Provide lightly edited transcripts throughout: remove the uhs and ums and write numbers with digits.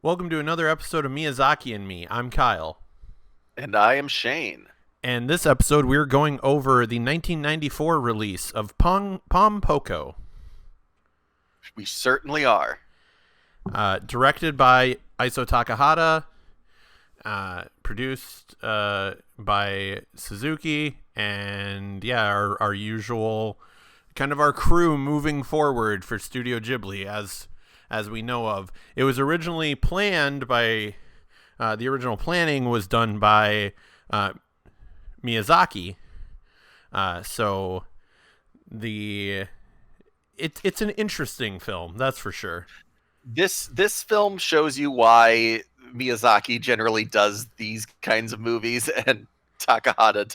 Welcome to another episode of Miyazaki and Me. I'm Kyle. And I am Cheyne. And this episode, we're going over the 1994 release of Pom Poko, We certainly are. directed by Iso Takahata, produced by Suzuki, and yeah, our usual kind of our crew moving forward for Studio Ghibli as we know of. It was originally planned by the original planning was done by Miyazaki. So the it's an interesting film, that's for sure. This film shows you why Miyazaki generally does these kinds of movies, and Takahata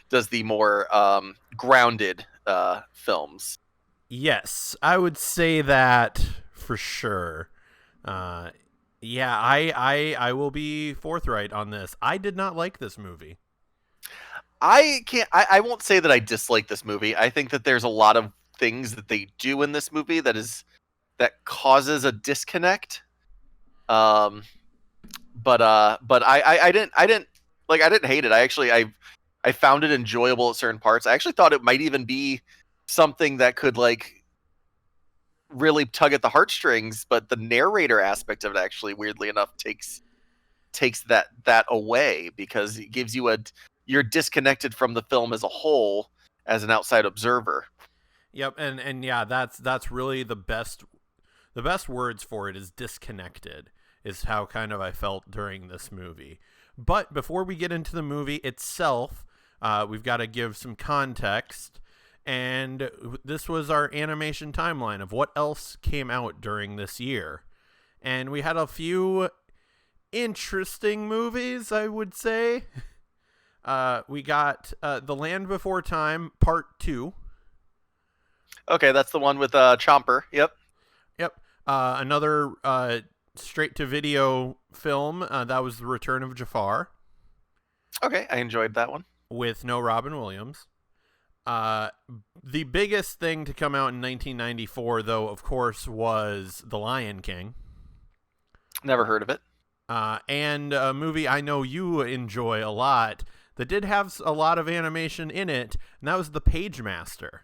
does the more grounded films. Yes, I would say that for sure. Uh, yeah, I will be forthright on this. I did not like this movie. I won't say that I dislike this movie. I think that there's a lot of things that they do in this movie that causes a disconnect. Um, but I didn't hate it. I found it enjoyable at certain parts. I actually thought it might even be something that could like really tug at the heartstrings, but the narrator aspect of it actually weirdly enough takes that away, because it gives you a you're disconnected from the film as a whole as an outside observer. Yep, and yeah, that's really the best words for it is disconnected is how kind of I felt during this movie. But before we get into the movie itself, we've got to give some context. And this was our animation timeline of what else came out during this year. And we had a few interesting movies, I would say. We got The Land Before Time Part 2. Okay, that's the one with Chomper. Yep. Yep. Another straight to video film. That was The Return of Jafar Okay, I enjoyed that one. with no Robin Williams. Uh, the biggest thing to come out in 1994, though, of course, was The Lion King. Never heard of it. And a movie I know you enjoy a lot that did have a lot of animation in it, and that was The Page Master.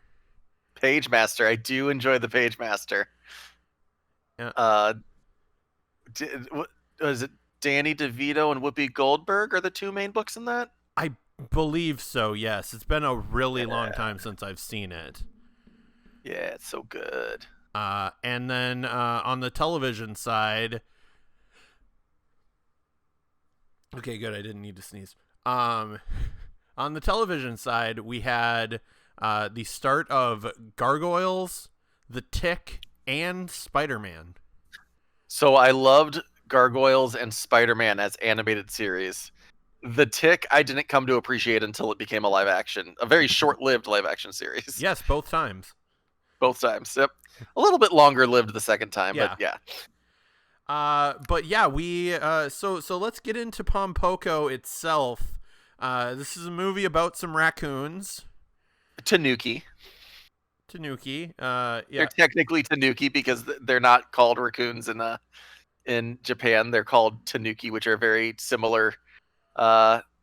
Page Master. I do enjoy the Page Master. Yeah. Uh, what was it? Danny DeVito and Whoopi Goldberg are the two main books in that. I believe so, yes. It's been a really long Yeah, time since I've seen it. yeah, it's so good. And then on the television side, okay, good. I didn't need to sneeze. On the television side, we had the start of Gargoyles, The Tick, and Spider-Man. So I loved Gargoyles and Spider-Man as animated series. The Tick I didn't come to appreciate until it became a very short-lived live action series. Yes, both times. Both times. Yep. A little bit longer lived the second time, Yeah. but yeah. But yeah, we so let's get into Pom Poko itself. This is a movie about some raccoons. Tanuki. Tanuki. They're Yeah. technically Tanuki because they're not called raccoons in Japan. They're called Tanuki, which are very similar.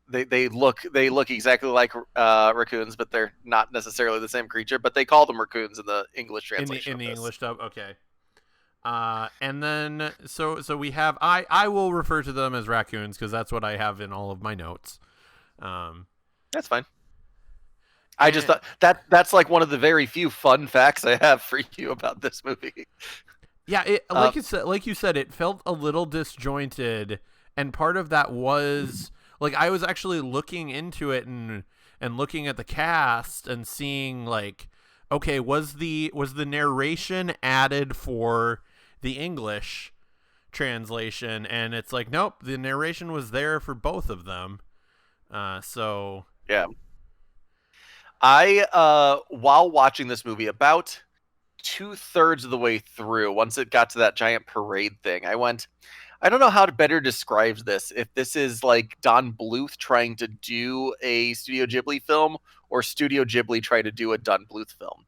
They look exactly like raccoons, but they're not necessarily the same creature. But they call them raccoons in the English In the translation in the of this. English dub. Okay. And then so we have I will refer to them as raccoons because that's what I have in all of my notes. Um, That's fine. I just and thought that's like one of the very few fun facts I have for you about this movie. yeah, it Uh, like you said, it felt a little disjointed, and part of that was like I was actually looking into it and looking at the cast and seeing like, okay, was the narration added for the English translation? And it's like, nope, the narration was there for both of them. So yeah, while watching this movie, about 2/3 of the way through, once it got to that giant parade thing, I went, I don't know how to better describe this. If this is like Don Bluth trying to do a Studio Ghibli film, or Studio Ghibli trying to do a Don Bluth film,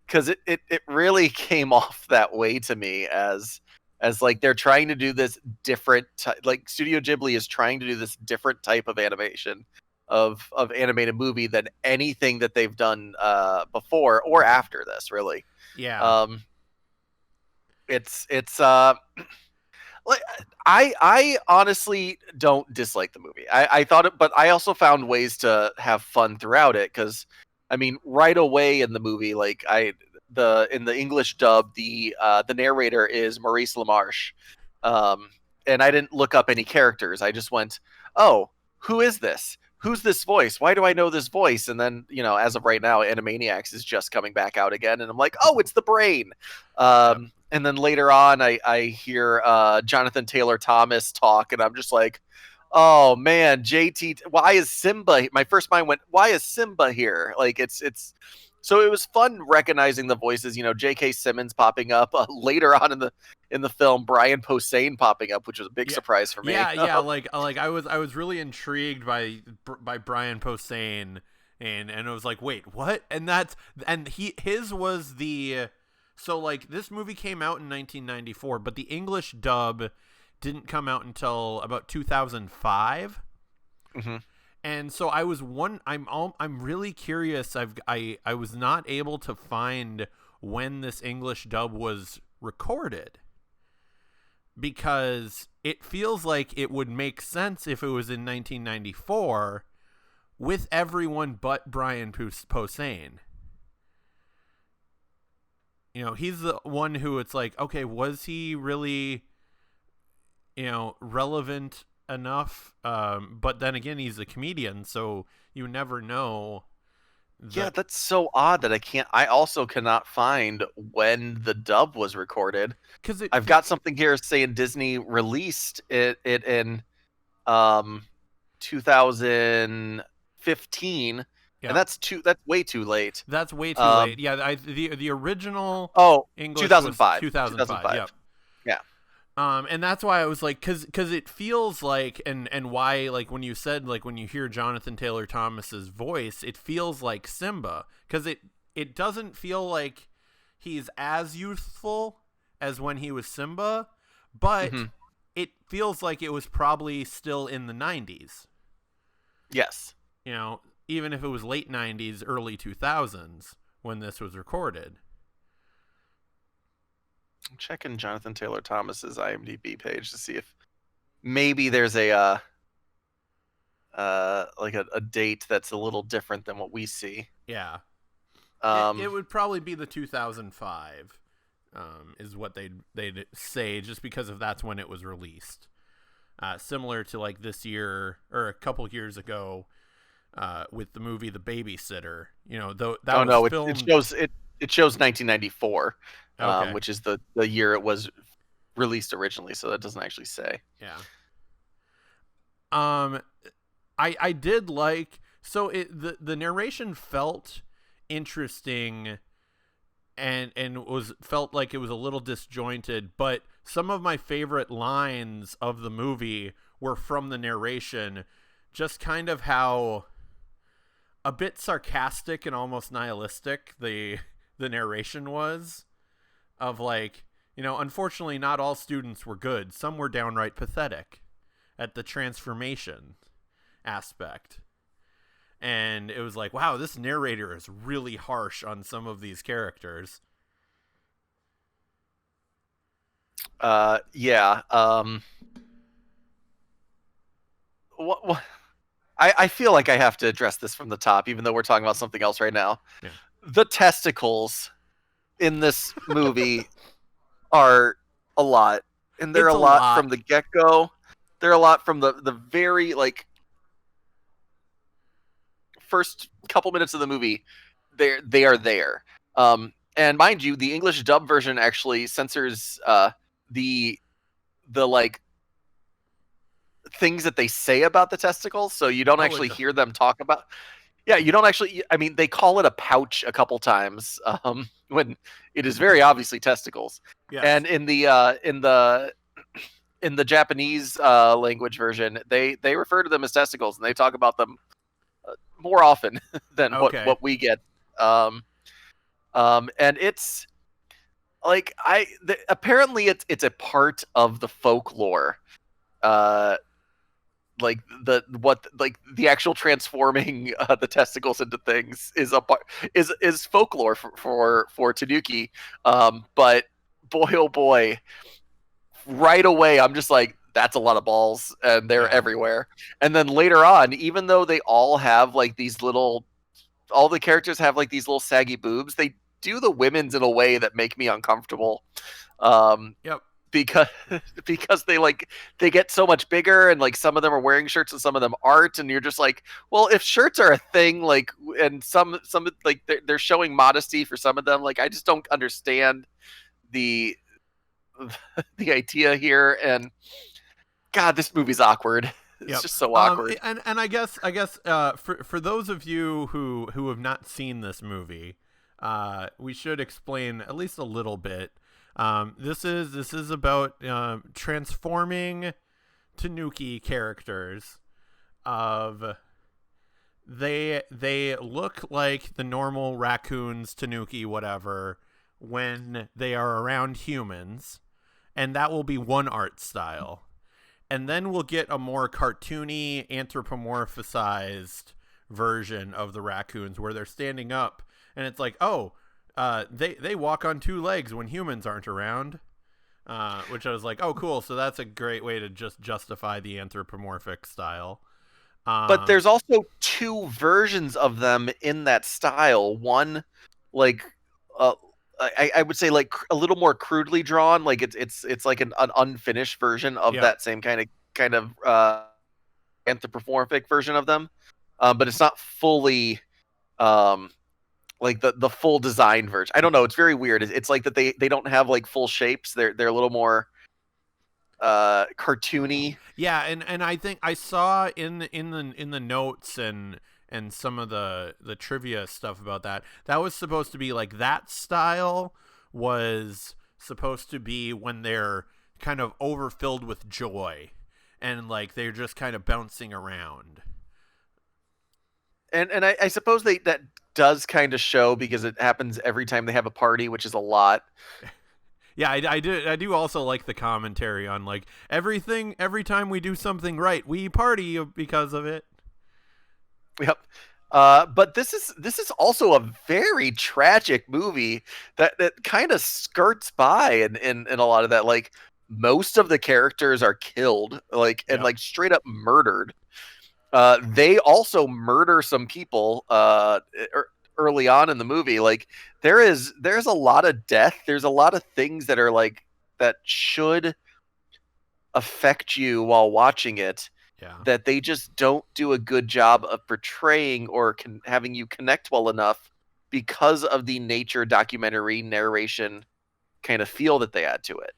because it really came off that way to me as as like they're trying to do this different like Studio Ghibli is trying to do this different type of animation of animated movie than anything that they've done before or after this, really. Yeah. um it's like I honestly don't dislike the movie. I thought it, but I also found ways to have fun throughout it, because I mean, right away in the movie, like in the English dub, the narrator is Maurice LaMarche, um, and I didn't look up any characters. I just went, oh, who is this? Who's this voice? Why do I know this voice? And then, as of right now, Animaniacs is just coming back out again, and I'm like, oh, it's the brain. Yep. And then later on, I hear Jonathan Taylor Thomas talk, and I'm just like, oh man, JT, why is Simba? My first mind went, why is Simba here? Like it's. So it was fun recognizing the voices. J.K. Simmons popping up later on in the film, Brian Posehn popping up, which was a big Yeah. surprise for me. Yeah. Like I was really intrigued by Brian Posehn, and it was like, wait, what? His was the. So, like, this movie came out in 1994, but the English dub didn't come out until about 2005. Mm-hmm. And so I'm really curious. I was not able to find when this English dub was recorded, because it feels like it would make sense if it was in 1994 with everyone but Brian Posehn. He's the one who it's like, okay, was he really, relevant enough? But then again, he's a comedian, so you never know. Yeah, that's so odd that I also cannot find when the dub was recorded. Because I've got something here saying Disney released it in 2015, yeah, and that's way too late. that's way too late. Yeah, the original Oh, English was 2005. 2005. Yep. Yeah. And that's why I was like, because it feels like, and why, like, when you said, like, when you hear Jonathan Taylor Thomas's voice, it feels like Simba, because it doesn't feel like he's as youthful as when he was Simba, but it feels like it was probably still in the 90s. Yes. Even if it was late 90s, early 2000s when this was recorded. I'm checking Jonathan Taylor Thomas's IMDb page to see if maybe there's a like a date that's a little different than what we see. Yeah. It would probably be the 2005, is what they'd say, just because that's when it was released. Similar to like this year or a couple years ago, with the movie The Babysitter. Though that was filmed. It shows 1994, Okay. which is the year it was released originally. So that doesn't actually say. Yeah. I did like, so the narration felt interesting, and felt like it was a little disjointed, but some of my favorite lines of the movie were from the narration, just kind of how a bit sarcastic and almost nihilistic the narration was, of like, unfortunately not all students were good, some were downright pathetic at the transformation aspect. And it was like, wow, this narrator is really harsh on some of these characters. Yeah. What I feel like I have to address this from the top, even though we're talking about something else right now. Yeah. The testicles in this movie are a lot, and they're It's a a lot lot. from the get-go. They're a lot from the very like first couple minutes of the movie. They are there. And mind you, the English dub version actually censors the like things that they say about the testicles, so you don't actually hear them talk about. Yeah, you don't actually. I mean, they call it a pouch a couple times, when it is very obviously testicles. Yes. And in the Japanese language version, they refer to them as testicles, and they talk about them more often than what we get. And like apparently it's a part of the folklore. Uh, like the actual transforming the testicles into things is a part is folklore for Tanuki. But boy oh boy, right away I'm just like, that's a lot of balls and they're Yeah. everywhere. And then later on, even though they all have like these little, all the characters have like these little saggy boobs, they do the women's in a way that make me uncomfortable. Um, Yep. because because they get so much bigger, and like some of them are wearing shirts and some of them aren't, and you're just like, well, if shirts are a thing, like, and some like they're showing modesty for some of them, like I just don't understand the the idea here. And God, this movie's awkward. It's Yep. just so awkward. And I guess for those of you who have not seen this movie, we should explain at least a little bit. This is about transforming Tanuki characters. Of they look like the normal raccoons, Tanuki, whatever, when they are around humans, and that will be one art style. And then we'll get a more cartoony, anthropomorphized version of the raccoons where they're standing up, and it's like, oh, they walk on two legs when humans aren't around. Which I was like, oh, cool. So that's a great way to just justify the anthropomorphic style. But there's also two versions of them in that style. One, like, uh, I would say like a little more crudely drawn, like it's like an unfinished version of Yep. that same kind of anthropomorphic version of them, but it's not fully um, like the full design version. I don't know. It's very weird. It's like that they don't have like full shapes. They're a little more cartoony. Yeah, and I think I saw in the notes and some of the trivia stuff about that, that was supposed to be like that style was supposed to be when they're kind of overfilled with joy and like they're just kind of bouncing around. And I suppose that does kind of show because it happens every time they have a party, which is a lot. Yeah, I do also like the commentary on like every time we do something right, we party because of it. Yep. But this is also a very tragic movie that kind of skirts by in a lot of that. Like most of the characters are killed, like, and Yep. like straight up murdered. They also murder some people early on in the movie. Like there's a lot of death. There's a lot of things that are like that should affect you while watching it, Yeah. that they just don't do a good job of portraying or having you connect well enough because of the nature documentary narration kind of feel that they add to it.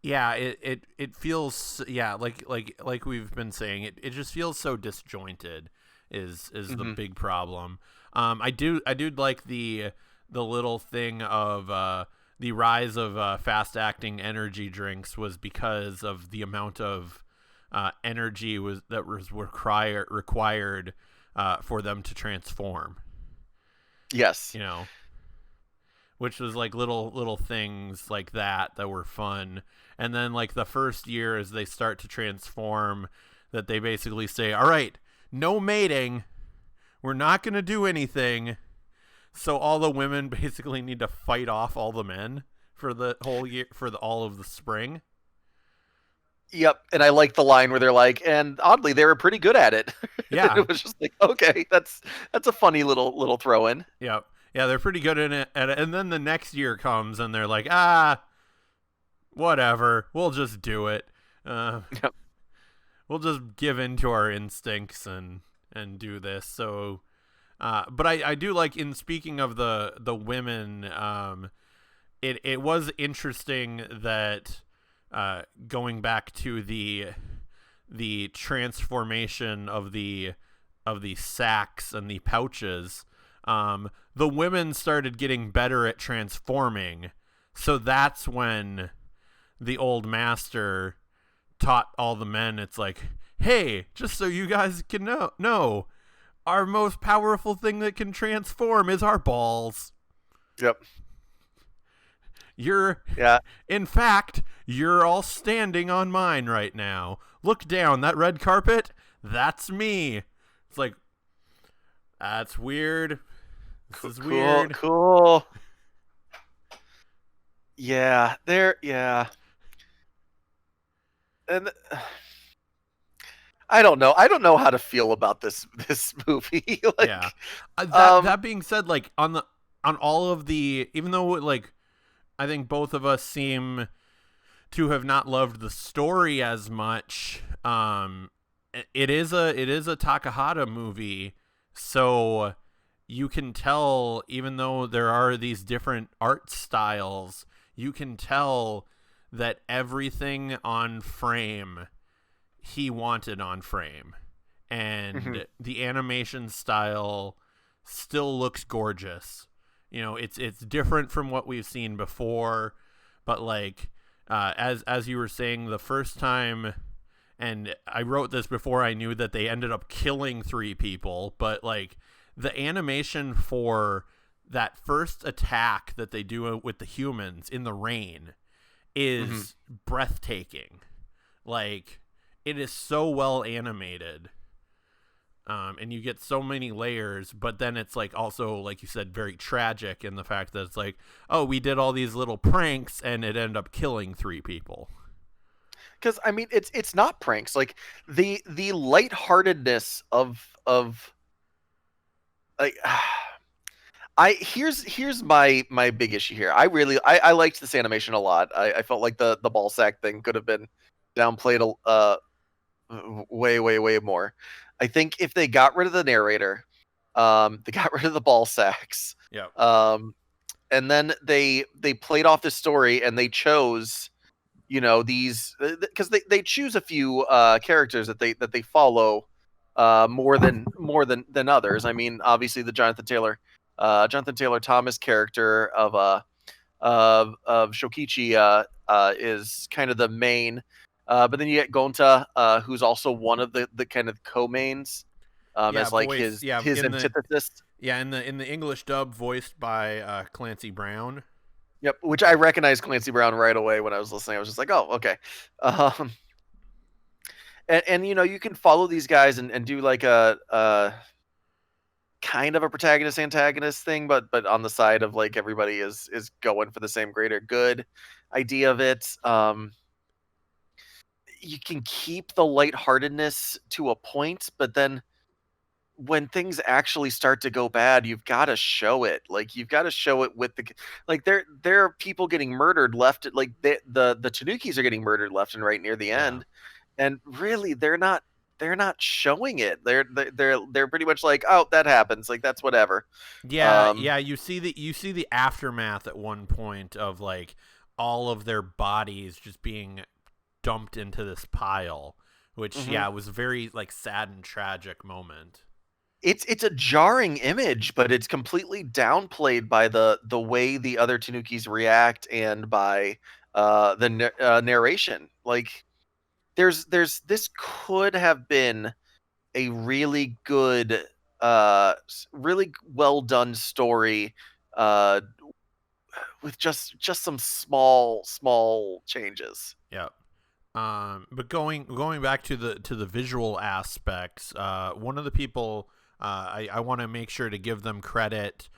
Yeah, it feels, yeah, like we've been saying, it just feels so disjointed is the Hmm. big problem. I do like the little thing of the rise of fast acting energy drinks was because of the amount of energy was required for them to transform. Yes. You know, which was like little things like that were fun. And then like the first year as they start to transform, that they basically say, all right, no mating, we're not going to do anything. So all the women basically need to fight off all the men for the whole year, for all of the spring. Yep. And I like the line where they're like, and oddly, they were pretty good at it. Yeah. It was just like, okay, that's a funny little throw in. Yeah. Yeah, they're pretty good at it. And then the next year comes and they're like, ah, whatever, we'll just do it. Yep. We'll just give in to our instincts and do this. So, but I do like, in speaking of the women, it was interesting that going back to the transformation of the sacks and the pouches, the women started getting better at transforming. So that's when the old master taught all the men. It's like, hey, just so you guys can know, our most powerful thing that can transform is our balls. Yep. You're, Yeah. in fact, you're all standing on mine right now. Look down, that red carpet, that's me. It's like, that's weird. This is Cool. weird. Cool. Yeah. Yeah. And I don't know. I don't know how to feel about this movie. Yeah. Like, That being said, like on all of the, even though like I think both of us seem to have not loved the story as much, it is a Takahata movie, so you can tell, even though there are these different art styles, you can tell that everything on frame he wanted on frame, mhm. and the animation style still looks gorgeous. It's different from what we've seen before, but like as you were saying the first time, and I wrote this before I knew that they ended up killing 3 people, but like the animation for that first attack that they do with the humans in the rain Mhm. is breathtaking. Like, it is so well animated, and you get so many layers, but then it's like also, like you said, very tragic in the fact that it's like, oh, we did all these little pranks and it ended up killing 3 people. Because I mean, it's not pranks. Like the lightheartedness of like. Here's my big issue here. I liked this animation a lot. I felt like the ball sack thing could have been downplayed way more. I think if they got rid of the narrator, they got rid of the ball sacks, Yeah. um, and then they played off the story and they chose, these, because they choose a few characters that they follow more than others. I mean, obviously the Jonathan Taylor Thomas character of Shokichi is kind of the main, but then you get Gonta, who's also one of the kind of co-mains, Yeah, as like voice. his Yeah, his antithesis. in the English dub, voiced by Clancy Brown. Yep, which I recognized Clancy Brown right away when I was listening. I was just like, oh, okay. Um, and you can follow these guys and do like a kind of a protagonist antagonist thing, but on the side of like everybody is going for the same greater good idea of it. You can keep the lightheartedness to a point, but then when things actually start to go bad, you've got to show it. Like, you've got to show it with like there are people getting murdered left, like the Tanukis are getting murdered left and right near the Yeah. end, and really they're not showing it. They're pretty much like, oh, that happens, like that's whatever. Yeah, Um, yeah, you see the aftermath at one point of like all of their bodies just being dumped into this pile, which mhm. yeah, was a very like sad and tragic moment. It's a jarring image, but it's completely downplayed by the way the other Tanukis react and by the narration. Like, there's this could have been a really good, really well done story, uh, with just some small changes. Yeah. But going back to the visual aspects, one of the people, I want to make sure to give them credit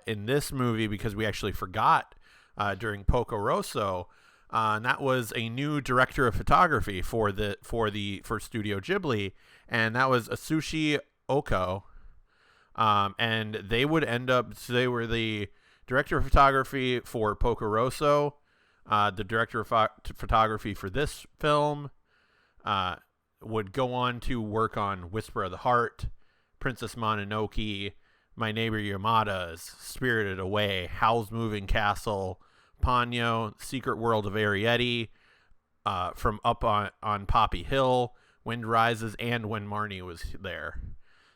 in this movie because we actually forgot during Poco Rosso, and that was a new director of photography for Studio Ghibli, and that was Asushi Oko, and they would end up, so they were the director of photography for Poco Rosso, the director of photography for this film, uh, would go on to work on Whisper of the Heart, Princess Mononoke, My Neighbor Yamada's, Spirited Away, Howl's Moving Castle, Ponyo, Secret World of Arietti, from Up on Poppy Hill, Wind Rises, and When Marnie Was There.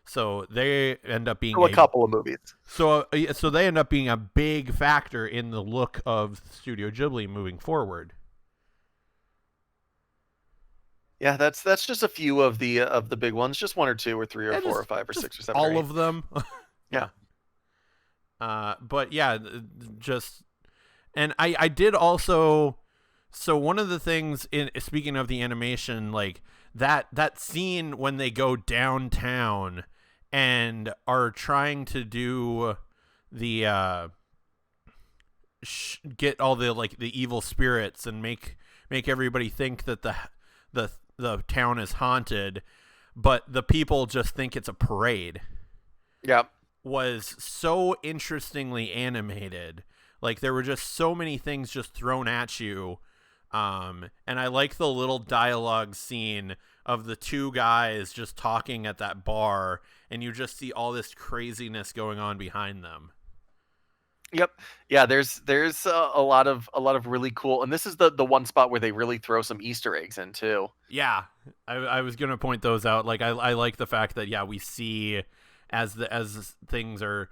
So they end up being So a couple of movies. so they end up being a big factor in the look of Studio Ghibli moving forward. Yeah, that's just a few of the big ones. Just one or two or three or And four or just five or just six or seven or all eight. of them. Yeah. Yeah. But yeah, just And I did also. So one of the things in speaking of the animation, like that scene when they go downtown and are trying to do the get all the like the evil spirits and make everybody think that the town is haunted, but the people just think it's a parade. Yep. Was so interestingly animated. Like there were just so many things just thrown at you. And I like the little dialogue scene of the two guys just talking at that bar, and you just see all this craziness going on behind them. Yep. Yeah, there's a lot of really cool, and this is the one spot where they really throw some Easter eggs in too. Yeah, I was gonna point those out. Like I like the fact that we see as things are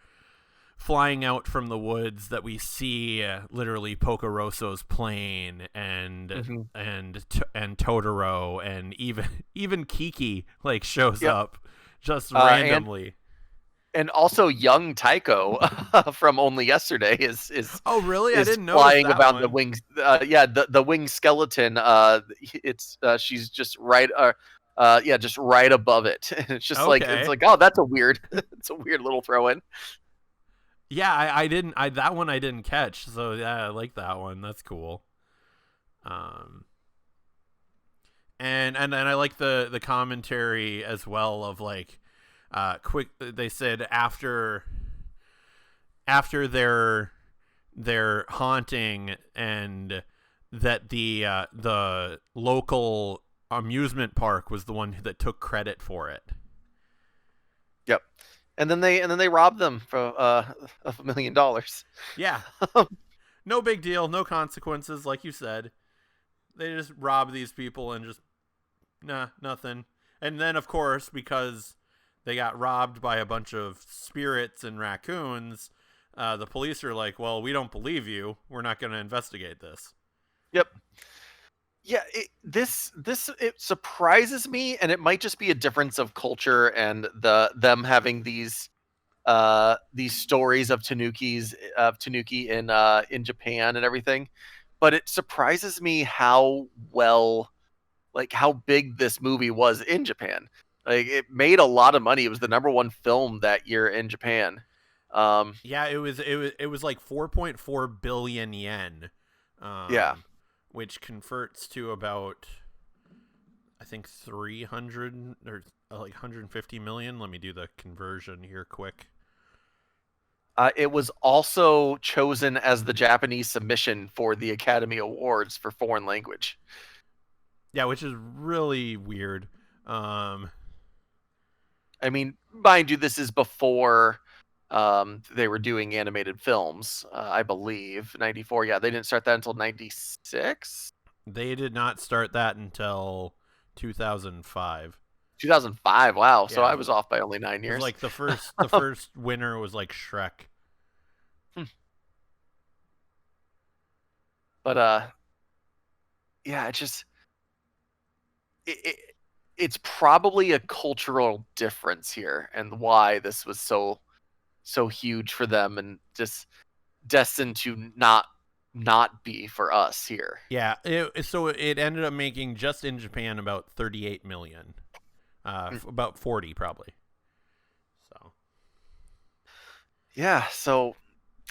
flying out from the woods that we see literally Pocorosso's plane and and Totoro and even Kiki like shows up just randomly. And also young Taiko from Only Yesterday is oh really? I didn't know flying that about one. the wings. The wing skeleton. It's she's just right. Just right above it. It's just Okay. like oh, that's a weird. It's a weird little throw in. Yeah, I didn't. That one I didn't catch. So yeah, I like that one. That's cool. And I like the commentary as well of like, quick. They said after their haunting and that the local amusement park was the one that took credit for it. Yep. And then they robbed them for of $1 million. Yeah. No big deal, no consequences, like you said. They just rob these people and just nothing. And then of course, because they got robbed by a bunch of spirits and raccoons, the police are like, well, we don't believe you. We're not going to investigate this. Yep. Yeah, it surprises me, and it might just be a difference of culture and them having these stories of Tanuki in Japan and everything. But it surprises me how big this movie was in Japan. Like it made a lot of money. It was the #1 film that year in Japan. Yeah, it was like 4.4 billion yen. Yeah. Which converts to about, I think 300 or like 150 million. Let me do the conversion here quick. It was also chosen as the Japanese submission for the Academy Awards for foreign language. Yeah, which is really weird. I mean, mind you, this is before they were doing animated films, I believe. 94. Yeah, they didn't start that until 96. They did not start that until 2005. 2005. Wow. Yeah. So I was off by only 9 years. Like the first winner was like Shrek. But yeah, it's probably a cultural difference here, and why this was so huge for them, and just destined to not be for us here. Yeah, so it ended up making just in Japan about 38 million, about 40 probably. So yeah, so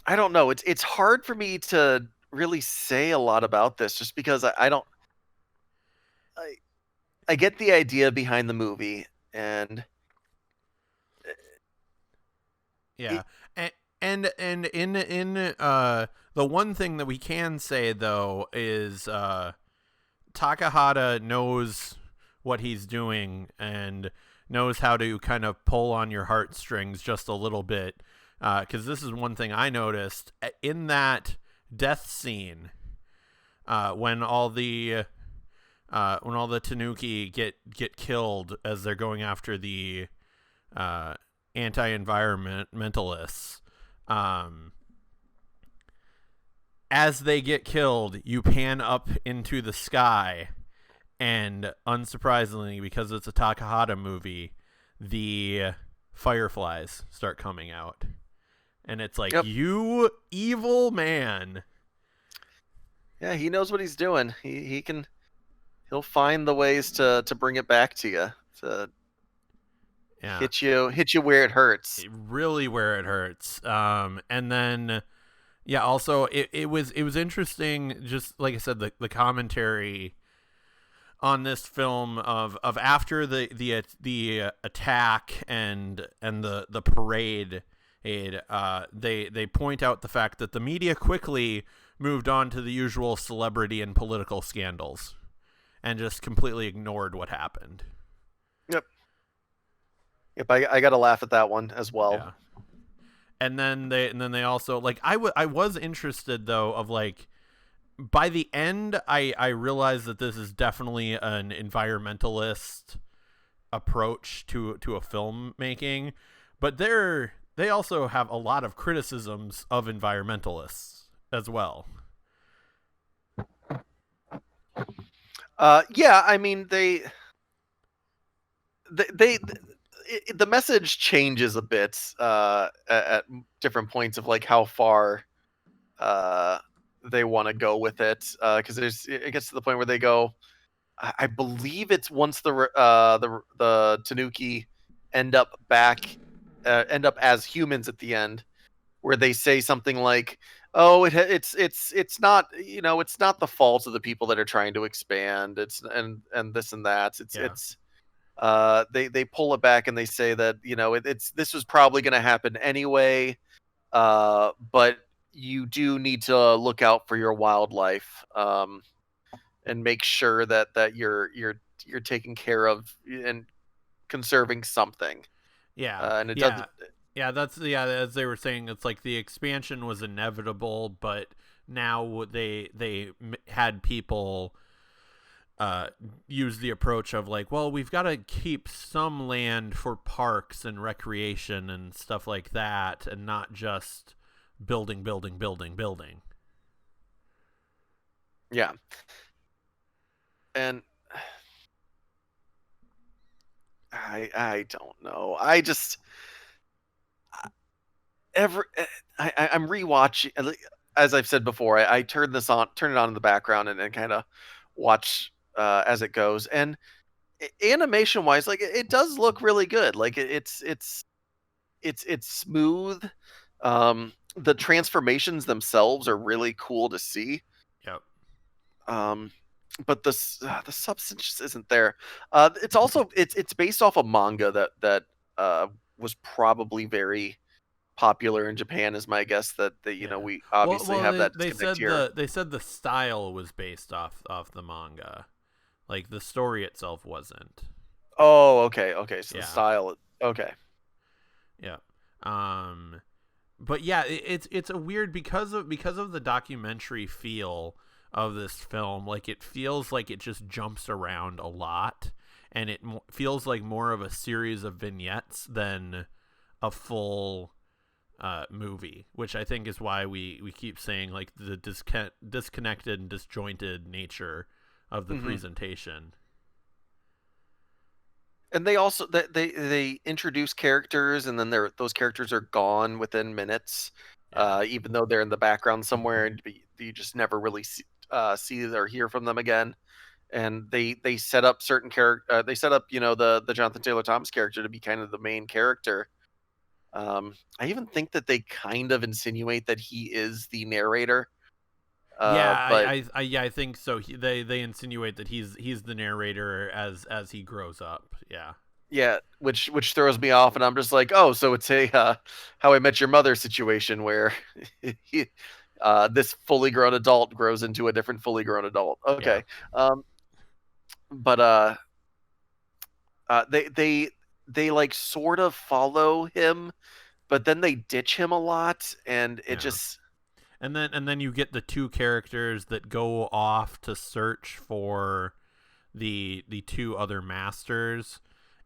I don't know. It's hard for me to really say a lot about this, just because I get the idea behind the movie, and yeah, and in the one thing that we can say though is Takahata knows what he's doing and knows how to kind of pull on your heartstrings just a little bit, because this is one thing I noticed in that death scene, when all the Tanuki get killed as they're going after the anti-environmentalists. As they get killed, you pan up into the sky, and unsurprisingly, because it's a Takahata movie, the fireflies start coming out. And it's like, Yep. You evil man. Yeah, he knows what he's doing. He'll find the ways to bring it back to you, to Yeah, hit you where it hurts. really where it hurts. And then yeah, also it was interesting. Just like I said, the commentary on this film of after the attack and the parade. They point out the fact that the media quickly moved on to the usual celebrity and political scandals and just completely ignored what happened. Yep. Yep. I got to laugh at that one as well. Yeah. And then they also like I was interested though of like by the end I realized that this is definitely an environmentalist approach to a filmmaking, but they also have a lot of criticisms of environmentalists as well. Yeah, I mean they the message changes a bit at different points of like how far uh, they want to go with it, because it gets to the point where they go. I believe it's once the Tanuki end up back end up as humans at the end, where they say something like, "Oh, it's not, it's not the fault of the people that are trying to expand. It's and this and that. Yeah. They pull it back and they say that it's this was probably going to happen anyway, but you do need to look out for your wildlife, and make sure that you're taking care of and conserving something, Yeah. and it doesn't. Yeah. Yeah, as they were saying, it's like the expansion was inevitable, but now they had people use the approach of like, well, we've got to keep some land for parks and recreation and stuff like that, and not just building, building, building, building. Yeah, and I don't know. I just ever I'm rewatching. As I've said before, I turn it on in the background and kind of watch as it goes. And animation wise, like it does look really good. Like it's smooth. The transformations themselves are really cool to see. Yep. Um, but the substance just isn't there. It's also it's based off a manga that was probably very popular in Japan, is my guess. That Yeah. we Well, obviously well, have they, that they disconnect said here. the style was based off the manga, like the story itself wasn't. Oh, okay, okay. So the Yeah. style, okay, Yeah. Um, but yeah, it's a weird because of the documentary feel of this film. Like it feels like it just jumps around a lot, and it feels like more of a series of vignettes than a full movie, which I think is why we keep saying like the disconnected and disjointed nature of the hmm presentation. and they also they introduce characters, and then those characters are gone within minutes, Yeah. even though they're in the background somewhere, and you just never really see or hear from them again. And they set up certain character. They set up the Jonathan Taylor Thomas character to be kind of the main character. I even think that they kind of insinuate that he is the narrator. Yeah, But yeah, I think so. They insinuate that he's the narrator as he grows up. Yeah. yeah, which throws me off, and I'm just like, oh, so it's a How I Met Your Mother situation where he, this fully grown adult grows into a different fully grown adult. Yeah. Okay, but they like sort of follow him, but then they ditch him a lot, and it Yeah. just And then you get the two characters that go off to search for the two other masters,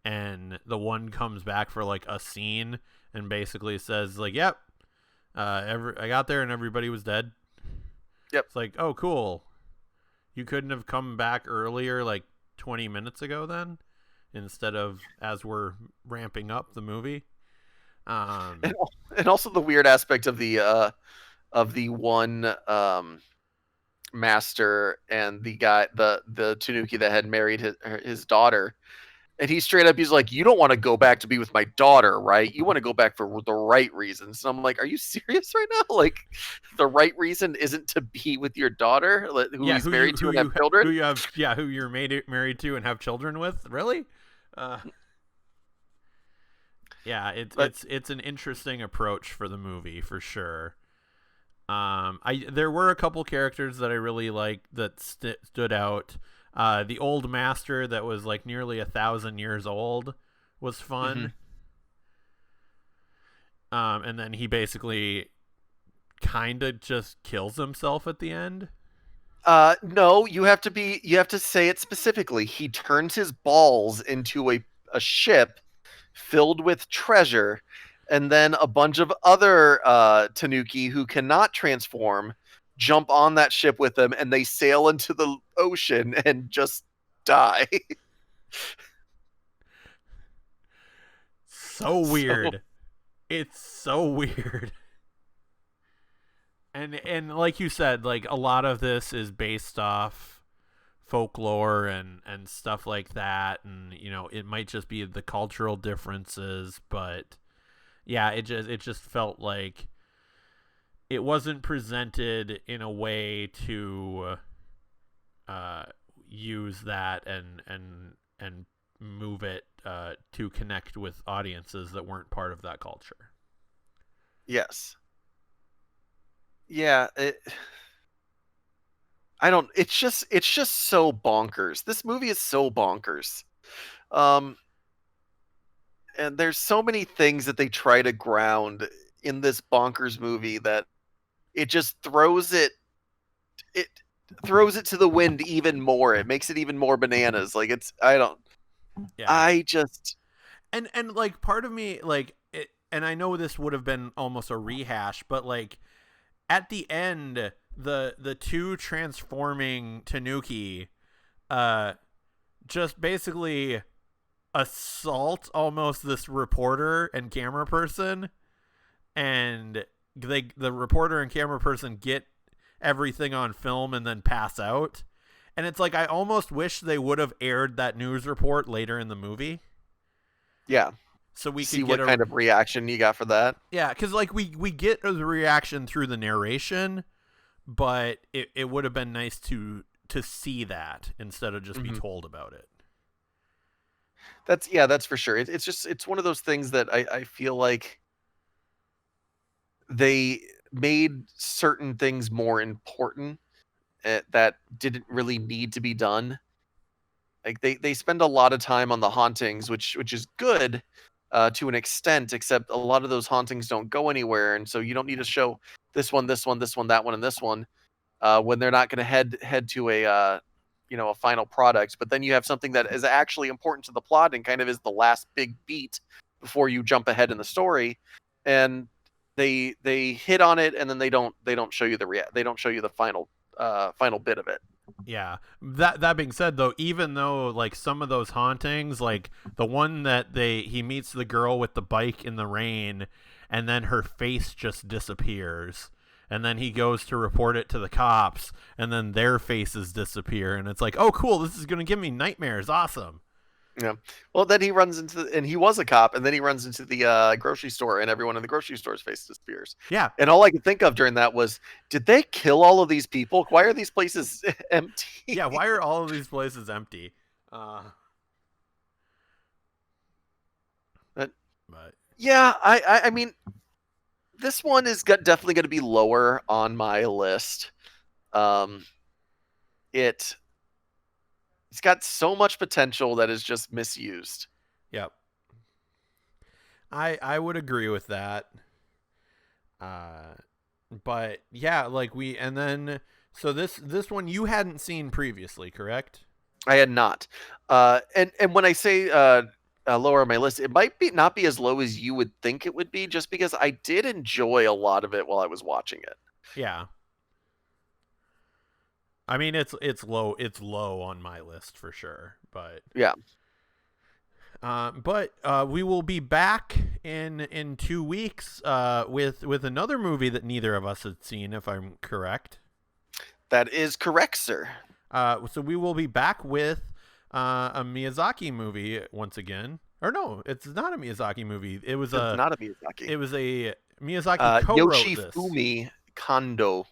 and the one comes back for like a scene and basically says like, "Yep, I got there and everybody was dead." yep. It's like, "Oh, cool. You couldn't have come back earlier, like 20 minutes ago, then, instead of as we're ramping up the movie." And, Um, and also the weird aspect of the one master and the guy, the Tanuki that had married his daughter. And he straight up, he's like, "You don't want to go back to be with my daughter, right? You want to go back for the right reasons." And I'm like, "Are you serious right now? Like, the right reason isn't to be with your daughter, who Yeah, he's married to and have who children?" you have, yeah, who you're married to and have children with? Really? Uh, yeah, But it's an interesting approach for the movie for sure. There were a couple characters that I really liked that stood out. The old master that was like nearly 1,000 years old was mhm. fun. And then he basically kind of just kills himself at the end. No, you have to say it specifically. He turns his balls into a ship filled with treasure, and then a bunch of other Tanuki who cannot transform jump on that ship with him, and they sail into the ocean and just die. So So weird. It's so weird. And like you said, like a lot of this is based off folklore and stuff like that, and it might just be the cultural differences, but yeah, it just felt like it wasn't presented in a way to uh, use that and move it to connect with audiences that weren't part of that culture. yes, yeah. I don't. It's just so bonkers. This movie is so bonkers. Um, and there's so many things that they try to ground in this bonkers movie that it just it throws it to the wind even more. It makes it even more bananas. Like it's I don't Yeah, I just and like part of me like it, and I know this would have been almost a rehash, but like at the end, the two transforming Tanuki, uh, just basically assault almost this reporter and camera person, and the reporter and camera person get everything on film and then pass out. And it's like I almost wish they would have aired that news report later in the movie yeah. so we See could get what a kind of reaction you got for that. yeah, because like we get the reaction through the narration, but it would have been nice to see that instead of just be Hmm. told about it. That's for sure. It's just it's one of those things that I feel like they made certain things more important that didn't really need to be done. Like they spend a lot of time on the hauntings, which is good to an extent, except a lot of those hauntings don't go anywhere, and so you don't need to show this one, that one, and this one when they're not going to head to a a final product. But then you have something that is actually important to the plot and kind of is the last big beat before you jump ahead in the story, and they hit on it, and then they don't show you they don't show you the final bit of it. Yeah. That being said though, even though like some of those hauntings, like the one that he meets the girl with the bike in the rain and then her face just disappears. And then he goes to report it to the cops and then their faces disappear and it's like, "Oh cool, this is going to give me nightmares. Awesome." Yeah. Well, then he runs into, and he was a cop, and then he runs into the grocery store, and everyone in the grocery store's face disappears. Yeah. And all I could think of during that was, did they kill all of these people? Why are these places empty? Yeah, why are all of these places empty? But, But yeah, I mean, this one is definitely going to be lower on my list. Um, it it's got so much potential that is just misused. yep. I would agree with that. Uh but yeah, like we and then so this one you hadn't seen previously, correct? I had not. And when I say lower on my list, it might be not be as low as you would think it would be, just because I did enjoy a lot of it while I was watching it. Yeah. I mean it's low on my list for sure, but Yeah. we will be back in 2 weeks with another movie that neither of us had seen, if I'm correct. That is correct, sir. So we will be back with a Miyazaki movie once again. Or no, it's not a Miyazaki movie. It's not a Miyazaki. It was a Miyazaki co-wrote this. Yoshifumi Kondo.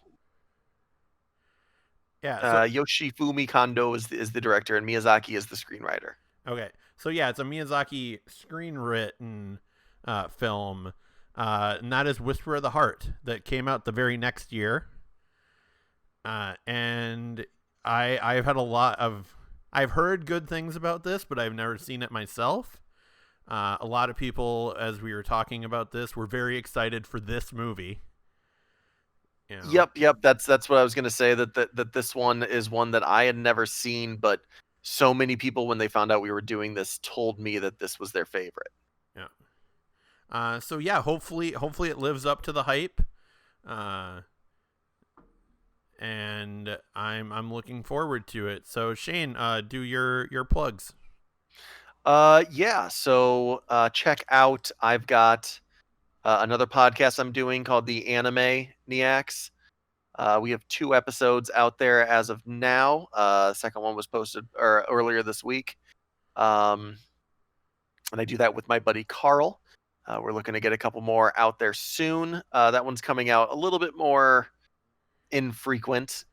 Yeah. So Yoshifumi Kondo is the director, and Miyazaki is the screenwriter. okay. So yeah, it's a Miyazaki screenwritten film, and that is Whisper of the Heart that came out the very next year. And I've had I've heard good things about this, but I've never seen it myself. A lot of people, as we were talking about this, were very excited for this movie. You know? Yep. That's what I was gonna say. That this one is one that I had never seen, but so many people, when they found out we were doing this, told me that this was their favorite. Yeah. So yeah, hopefully it lives up to the hype. And I'm looking forward to it. So Shane, do your plugs. Yeah. So check out. I've got another podcast I'm doing called the Anime Niacs. We have 2 episodes out there as of now. Second one was posted earlier this week. And I do that with my buddy Carl. We're looking to get a couple more out there soon. That one's coming out a little bit more infrequent,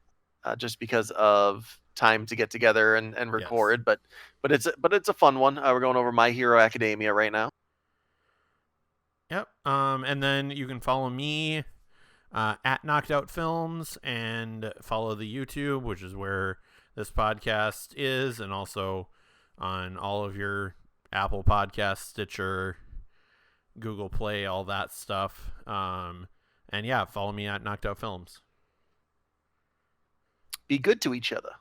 just because of time to get together and record. Yes. But it's a fun one. We're going over My Hero Academia right now. Yep. And then you can follow me at Knocked Out Films and follow the YouTube, which is where this podcast is, and also on all of your Apple Podcasts, Stitcher, Google Play, all that stuff. And yeah, follow me at Knocked Out Films. Be good to each other.